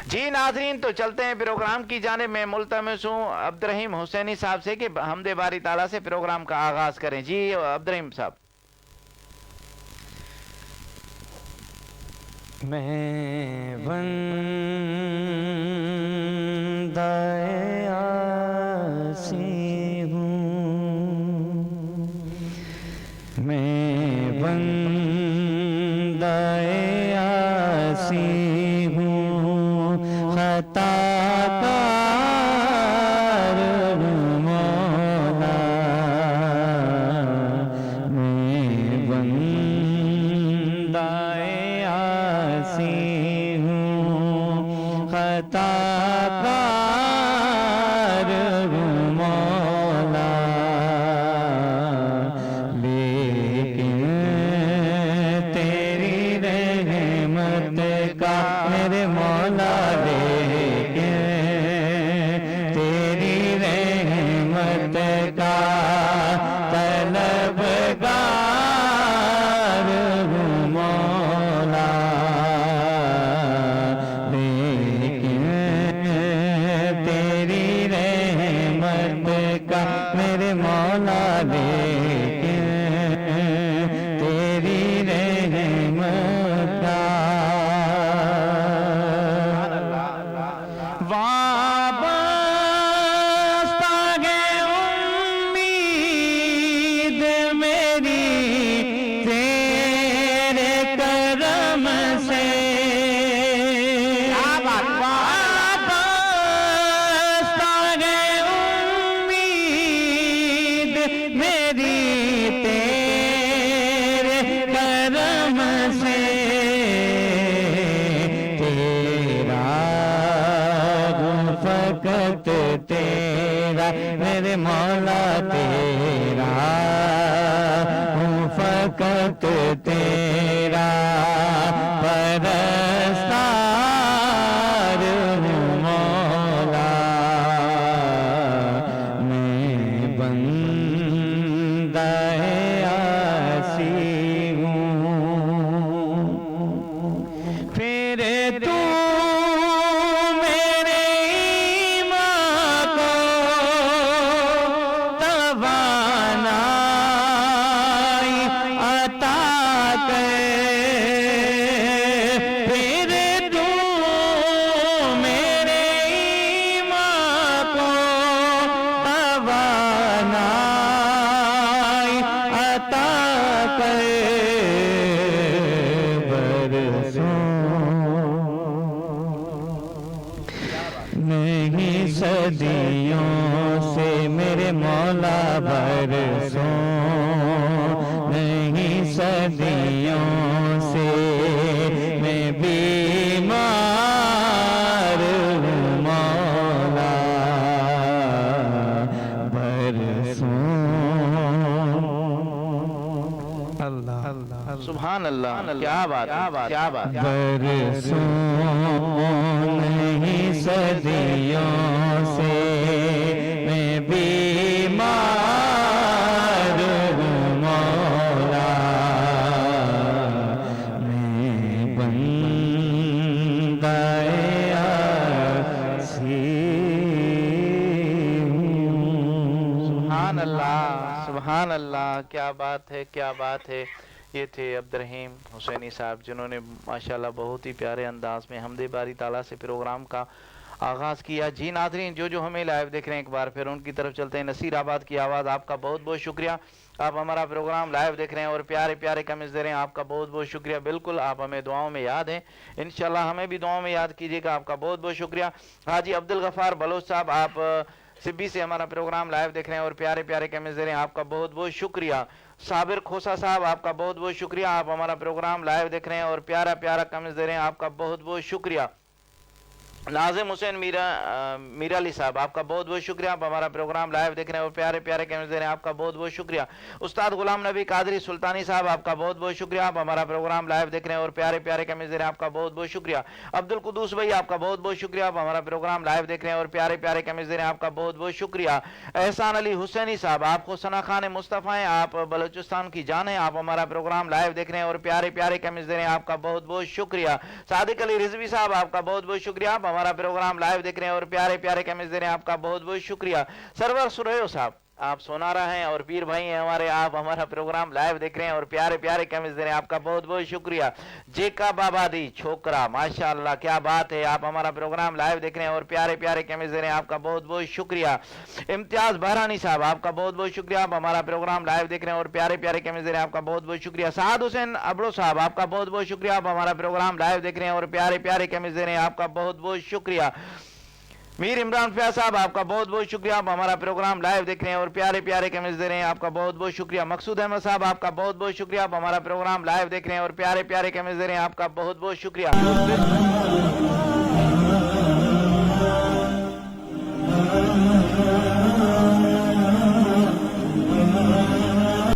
जी नाज़रीन, तो चलते हैं प्रोग्राम की जानिब। मैं मुल्तमिस हूँ अब्दुर्रहीम हुसैनी साहब से कि हमदे बारी ताला से प्रोग्राम का आगाज करें। जी अब्दुर्रहीम साहब। मैं बंदाए आसी हूँ, मैं बंदाए आसी हूँ, खताकार हूँ मौला, मैं बंदाए आसी हूँ, खताकार हूँ मौला, लेकिन तेरी रहमत का मेरे मौला, लेकिन तेरी रहमत का तलबगार हूँ मौला, लेकिन तेरी रहमत का मेरे मौला, लेकिन तेरी रहमत का वाबस्ता है उम्मीद मेरी तेरे करम से, वाबस्ता है उम्मीद मेरी तेरे करम से, तेरा फकत तेरा मेरे मौला, तेरा फकत तेरा परस्तार हूँ मौला, मैं बंदाए आसी हूँ, फिर तू मेरे ईमान को तवानाई अता कर, फिर तू मेरे ईमान को तवानाई अता कर, बरसों नहीं सदियों से मेरे मौला, बरसों नहीं सदियों से मैं बीमार हूँ मौला, बरसों अल्लाह सुभान अल्लाह, क्या बात, क्या बात। बरसों नहीं सदियों से मैं बीमार हूँ मौला, मैं बंदाए आसी हूँ। सुभान अल्लाह, सुभान अल्लाह, क्या बात है, क्या बात है। ये थे अब्दुर्रहीम हुसैनी साहब, जिन्होंने माशाल्लाह बहुत ही प्यारे अंदाज में हमदे बारी ताला से प्रोग्राम का आगाज़ किया। जी नाज़रीन, जो हमें लाइव देख रहे हैं, एक बार फिर उनकी तरफ चलते हैं। नसीराबाद की आवाज़, आपका बहुत बहुत शुक्रिया। आप हमारा प्रोग्राम लाइव देख रहे हैं और प्यारे प्यारे कमेंट्स दे रहे हैं, आपका बहुत बहुत शुक्रिया। बिल्कुल, आप हमें दुआओं में याद हैं, इंशाल्लाह हमें भी दुआओं में याद कीजिएगा। आपका बहुत बहुत शुक्रिया। हाजी अब्दुल गफ़ार बलोच साहब, आप सिब्बी से हमारा प्रोग्राम लाइव देख रहे हैं और प्यारे प्यारे कमेंट्स दे रहे हैं, आपका बहुत बहुत शुक्रिया। साबिर खोसा साहब, आपका बहुत बहुत शुक्रिया। आप हमारा प्रोग्राम लाइव देख रहे हैं और प्यारा प्यारा कमेंट्स दे रहे हैं, आपका बहुत बहुत शुक्रिया। नाज़िम हुसैन मीरा अली साहब, आपका बहुत बहुत शुक्रिया। आप हमारा प्रोग्राम लाइव देख रहे हैं और प्यारे प्यारे कमेंट्स दे रहे हैं, आपका बहुत बहुत शुक्रिया। उस्ताद गुलाम नबी कादरी सुल्तानी साहब, आपका बहुत बहुत शुक्रिया। आप हमारा प्रोग्राम लाइव देख रहे हैं और प्यारे प्यारे कमेंट्स दे रहे हैं, आपका बहुत बहुत शुक्रिया। अब्दुल कुदूस भाई, आपका बहुत बहुत शुक्रिया। आप हमारा प्रोग्राम लाइव देख रहे हैं और प्यारे प्यारे कमेंट्स दे रहे हैं, आपका बहुत बहुत शुक्रिया। एहसान अली हुसैनी साहब, आपको सना खान मुस्तफ़ा हैं, आप बलूचिस्तान की जान है, आप हमारा प्रोग्राम लाइव देख रहे हैं और प्यारे प्यारे कमेंट्स दे रहे हैं, आपका बहुत बहुत शुक्रिया। सादिक अली रिजवी साहब, आपका बहुत बहुत शुक्रिया। आप हमारा प्रोग्राम लाइव देख रहे हैं और प्यारे प्यारे कमेंट्स दे रहे हैं, आपका बहुत बहुत शुक्रिया। सरवर सुरयो साहब आप सोनारा हैं और पीर भाई हैं हमारे, आप हमारा प्रोग्राम लाइव देख रहे हैं और प्यारे प्यारे कमेंट्स दे रहे हैं, आपका बहुत बहुत शुक्रिया। जेका बाबा दी छोकरा माशाअल्लाह क्या बात है, आप हमारा प्रोग्राम लाइव देख रहे हैं और प्यारे प्यारे कमेंट्स दे रहे हैं, आपका बहुत बहुत शुक्रिया। इम्तियाज बहरानी साहब आपका बहुत बहुत शुक्रिया, आप हमारा प्रोग्राम लाइव देख रहे हैं और प्यारे प्यारे कमेंट्स दे रहे हैं, आपका बहुत बहुत शुक्रिया। साद हुसैन अबड़ो साहब आपका बहुत बहुत शुक्रिया, आप हमारा प्रोग्राम लाइव देख रहे हैं और प्यारे प्यारे कमेंट्स दे रहे हैं, आपका बहुत बहुत शुक्रिया। मीर इमरान फयाज साहब आपका बहुत बहुत शुक्रिया, आप हमारा प्रोग्राम लाइव देख रहे हैं और प्यारे प्यारे कमेंट्स दे रहे हैं, आपका बहुत बहुत शुक्रिया। मकसूद अहमद साहब आपका बहुत बहुत शुक्रिया, आप हमारा प्रोग्राम लाइव देख रहे हैं और प्यारे प्यारे कमेंट्स दे रहे हैं, आपका बहुत बहुत शुक्रिया।